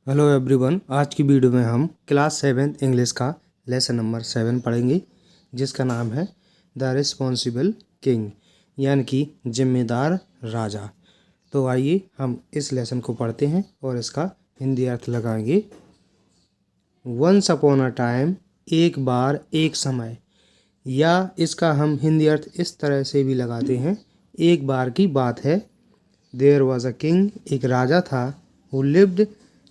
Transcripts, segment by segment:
Hello everyone. आज की video में हम क्लास 7 इंग्लिश का लेसन नंबर 7 पढ़ेंगे, जिसका नाम है द रिस्पॉन्सिबल किंग, यानी कि जिम्मेदार राजा। तो आइए हम इस लेसन को पढ़ते हैं और इसका हिंदी अर्थ लगाएंगे। वंस अपॉन अ टाइम, एक बार एक समय, या इसका हम हिंदी अर्थ इस तरह से भी लगाते हैं, एक बार की बात है। देयर वॉज अ किंग, एक राजा था। हु लिव्ड,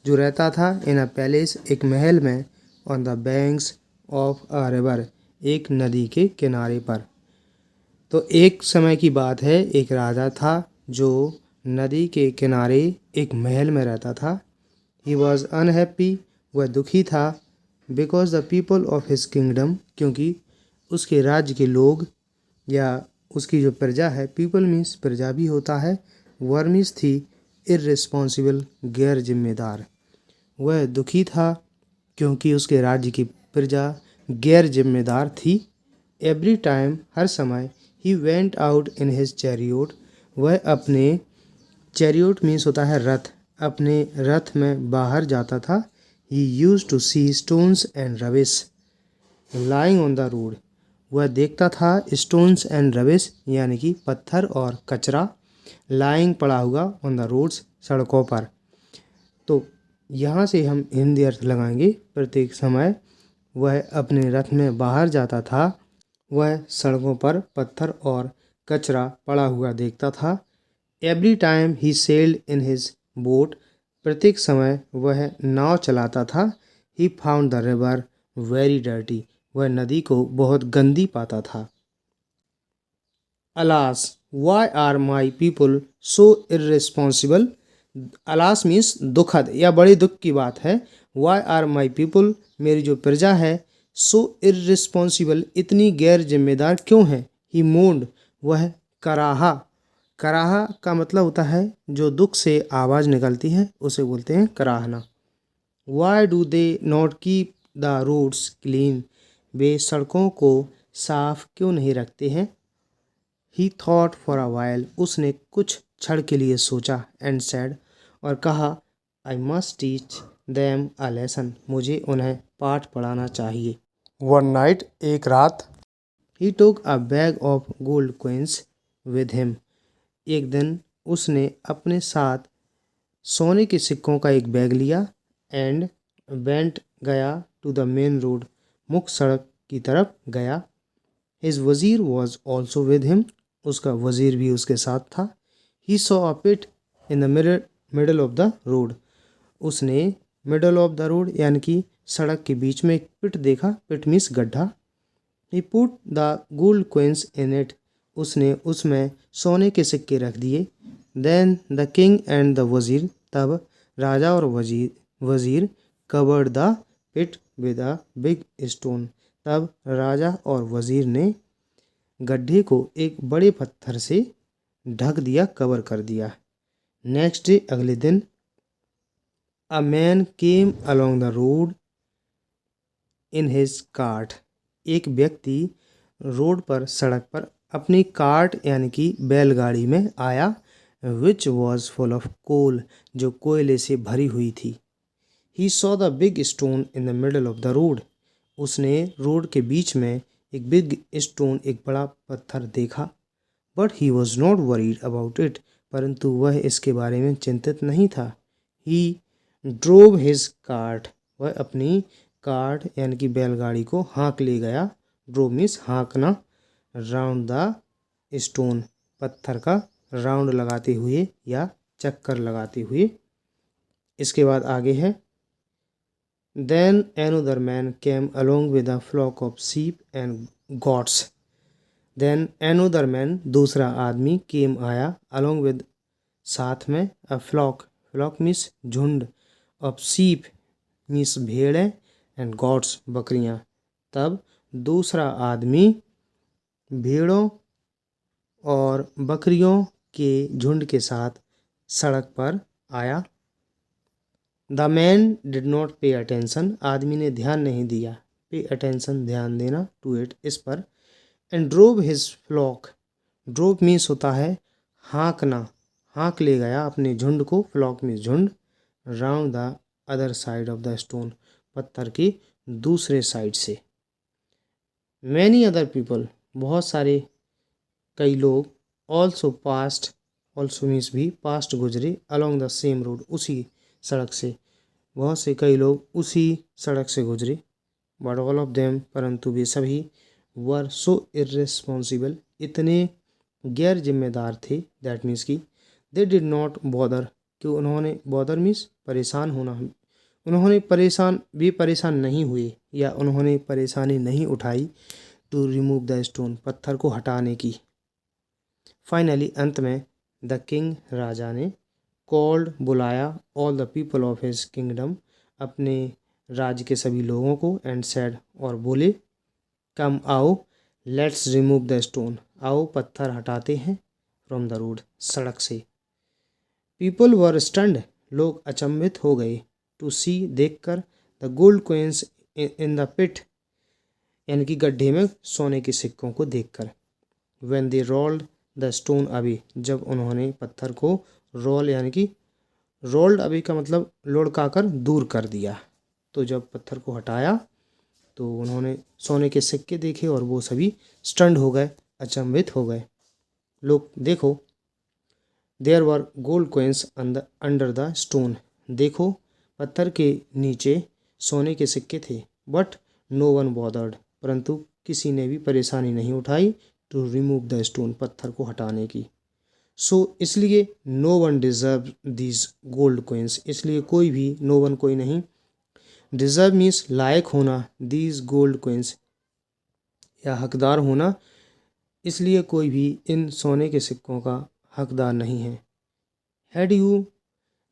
जो रहता था। इन अ पैलेस, एक महल में। On the banks of a river, एक नदी के किनारे पर। तो एक समय की बात है, एक राजा था जो नदी के किनारे एक महल में रहता था। ही वॉज अनहैप्पी, वह दुखी था। Because the people of his kingdom, क्योंकि उसके राज्य के लोग या उसकी जो प्रजा है, पीपल मीन्स प्रजा भी होता है, वर्मिस थी इर्रिस्पॉन्सिबल, गैर जिम्मेदार। वह दुखी था क्योंकि उसके राज्य की प्रजा गैर जिम्मेदार थी। एवरी टाइम, हर समय, he went out in his chariot, वह अपने चैरियोट मीन्स होता है रथ, अपने रथ में बाहर जाता था। He used to see stones and rubbish lying on the road, वह देखता था स्टोन्स एंड रबिश यानी कि पत्थर और कचरा, लाइंग पड़ा हुआ, ऑन द रोड्स सड़कों पर। तो यहाँ से हम हिंदी अर्थ लगाएंगे। प्रत्येक समय वह अपने रथ में बाहर जाता था, वह सड़कों पर पत्थर और कचरा पड़ा हुआ देखता था। Every time he sailed in his boat, प्रत्येक समय वह नाव चलाता था। He found the river very dirty, वह नदी को बहुत गंदी पाता था। Alas, why are my people so irresponsible. Alas means दुखद या बड़े दुख की बात है। वाई आर माई पीपल, मेरी जो प्रजा है, सो इर्रेस्पॉन्सिबल, इतनी गैर जिम्मेदार क्यों है। ही मोन्ड, वह कराहा, कराहा का मतलब होता है जो दुख से आवाज़ निकलती है उसे बोलते हैं कराहना। Why do they not keep the roads clean, वे सड़कों को साफ क्यों नहीं रखते हैं। He thought for a while, उसने कुछ क्षण के लिए सोचा। एंड सैड, और कहा, I must teach them a lesson, मुझे उन्हें पाठ पढ़ाना चाहिए। वन नाइट, एक रात। He took a bag of gold coins with him, एक दिन उसने अपने साथ सोने के सिक्कों का एक बैग लिया। एंड वेंट, गया, टू द मेन रोड, मुख्य सड़क की तरफ गया। हिज वज़ीर वॉज ऑल्सो विद हिम, उसका वज़ीर भी उसके साथ था। He saw a pit in the middle of the road, उसने मिडल ऑफ द रोड यानी कि सड़क के बीच में एक पिट देखा। पिट मीन्स गड्ढा। He put the gold coins in it, उसने उसमें सोने के सिक्के रख दिए। Then the king and the वज़ीर, तब राजा और वज़ीर covered the pit with a big stone, तब राजा और वज़ीर ने गड्ढे को एक बड़े पत्थर से ढक दिया, कवर कर दिया। नेक्स्ट डे, अगले दिन, a man came along the road in his cart, एक व्यक्ति रोड पर, सड़क पर अपनी कार्ट यानी कि बैलगाड़ी में आया। Which was full of coal, जो कोयले से भरी हुई थी। He saw the big stone in the middle of the road, उसने रोड के बीच में एक बिग स्टोन, एक बड़ा पत्थर देखा। But he was not worried about it, परंतु वह इसके बारे में चिंतित नहीं था। ही ड्रोव हिज कार्ट, वह अपनी कार्ट यानी कि बैलगाड़ी को हाँक ले गया। ड्रोव मीन्स हाँकना। राउंड द स्टोन, पत्थर का राउंड लगाते हुए या चक्कर लगाते हुए। इसके बाद आगे है, then another man came along with a flock of sheep and goats, then another man, दूसरा आदमी, केम आया, along with, साथ में, अ फ्लॉक मीन्स झुंड, ऑफ शीप मीन्स भेड़ें, एंड गॉड्स बकरियां, तब दूसरा आदमी भेड़ों और बकरियों के झुंड के साथ सड़क पर आया। The man did not pay attention, आदमी ने ध्यान नहीं दिया। पे अटेंशन, ध्यान देना, टू इट, इस पर। And drove his flock, drove means होता है हाँकना, हाँक ले गया अपने झुंड को, फ्लॉक मीन्स झुंड, round the other side of the stone, पत्थर के दूसरे साइड से। मैनी अदर पीपल, बहुत सारे कई लोग, ऑल्सो पास्ट, ऑल्सो मीन्स भी, पास्ट गुजरे, अलॉन्ग द सेम रोड, उसी सड़क से, बहुत से कई लोग उसी सड़क से गुजरे। बट ऑल ऑफ देम, परंतु वे सभी, वर सो इर्रेस्पॉन्सिबल, इतने गैर जिम्मेदार थे, दैट मीन्स कि दे डिड नॉट बॉदर, कि उन्होंने, बॉदर मीन्स परेशान होना, उन्होंने परेशान नहीं हुए या उन्होंने परेशानी नहीं उठाई, टू रिमूव द स्टोन, पत्थर को हटाने की। फाइनली, अंत में, द किंग, राजा ने, कॉल्ड, बुलाया, all the people of his kingdom, अपने राज्य के सभी लोगों को, एंड सेड, और बोले, कम आओ, लेट्स रिमूव द स्टोन, आओ पत्थर हटाते हैं, फ्रॉम द रोड, सड़क से। पीपल वर स्टन्ड, लोग अचंभित हो गए, टू सी, देखकर, the gold coins in the pit, यानी कि गड्ढे में सोने के सिक्कों को देखकर। When they rolled the stone away, जब उन्होंने पत्थर को रोल, यानी कि रोल्ड अवे का मतलब लुढ़का कर दूर कर दिया, तो जब पत्थर को हटाया तो उन्होंने सोने के सिक्के देखे और वो सभी स्टन्ड हो गए, अचंभित हो गए। लोग देखो, there were gold coins under the stone, देखो पत्थर के नीचे सोने के सिक्के थे। बट नो वन बॉदर्ड, परंतु किसी ने भी परेशानी नहीं उठाई, टू रिमूव द स्टोन, पत्थर को हटाने की। सो इसलिए, no one deserve these gold coins, इसलिए कोई भी, नो वन कोई नहीं, डिजर्व मीन्स लायक होना, दीज गोल्ड कोइंस या हकदार होना, इसलिए कोई भी इन सोने के सिक्कों का हकदार नहीं है। Had you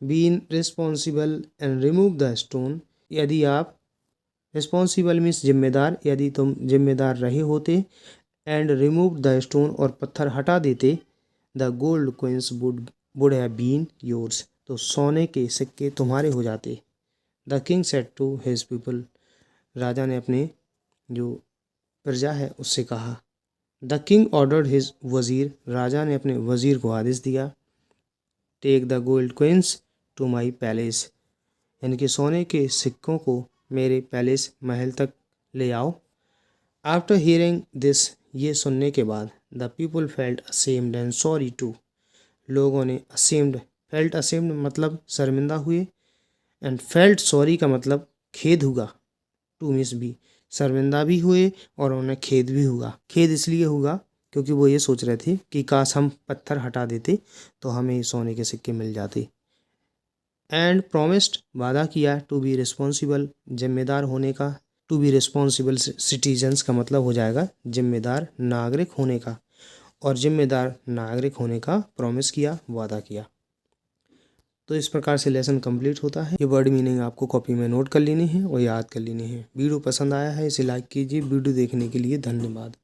been responsible and remove the stone, यदि आप, रिस्पॉन्सिबल मीन्स जिम्मेदार, यदि तुम जिम्मेदार रहे होते, एंड रिमूव द स्टोन, और पत्थर हटा देते, the gold coins would have been yours, तो सोने के सिक्के तुम्हारे हो जाते। The king said to his people, राजा ने अपने जो प्रजा है उससे कहा। द किंग ऑर्डर्ड हिज वजीर, राजा ने अपने वजीर को आदेश दिया, take the gold coins to my palace, यानी कि सोने के सिक्कों को मेरे पैलेस, महल तक ले आओ। आफ्टर हियरिंग दिस, ये सुनने के बाद, the people felt ashamed and sorry too, लोगों ने असेम्ड, फेल्ट असेम्ड मतलब शर्मिंदा हुए, एंड फेल्ट सॉरी का मतलब खेद हुआ, टू मीन्स भी, शर्मिंदा भी हुए और उन्हें खेद भी हुआ। खेद इसलिए हुआ क्योंकि वो ये सोच रहे थे कि काश हम पत्थर हटा देते तो हमें सोने के सिक्के मिल जाते। एंड प्रोमिस्ड, वादा किया, टू बी रिस्पॉन्सिबल, जिम्मेदार होने का, टू बी रिस्पॉन्सिबल सिटीजन्स का मतलब हो जाएगा जिम्मेदार नागरिक होने का, और जिम्मेदार नागरिक होने का प्रॉमिस किया, वादा किया। तो इस प्रकार से लेसन कंप्लीट होता है। ये वर्ड मीनिंग आपको कॉपी में नोट कर लेनी है और याद कर लेनी है। वीडियो पसंद आया है इसे लाइक कीजिए। वीडियो देखने के लिए धन्यवाद।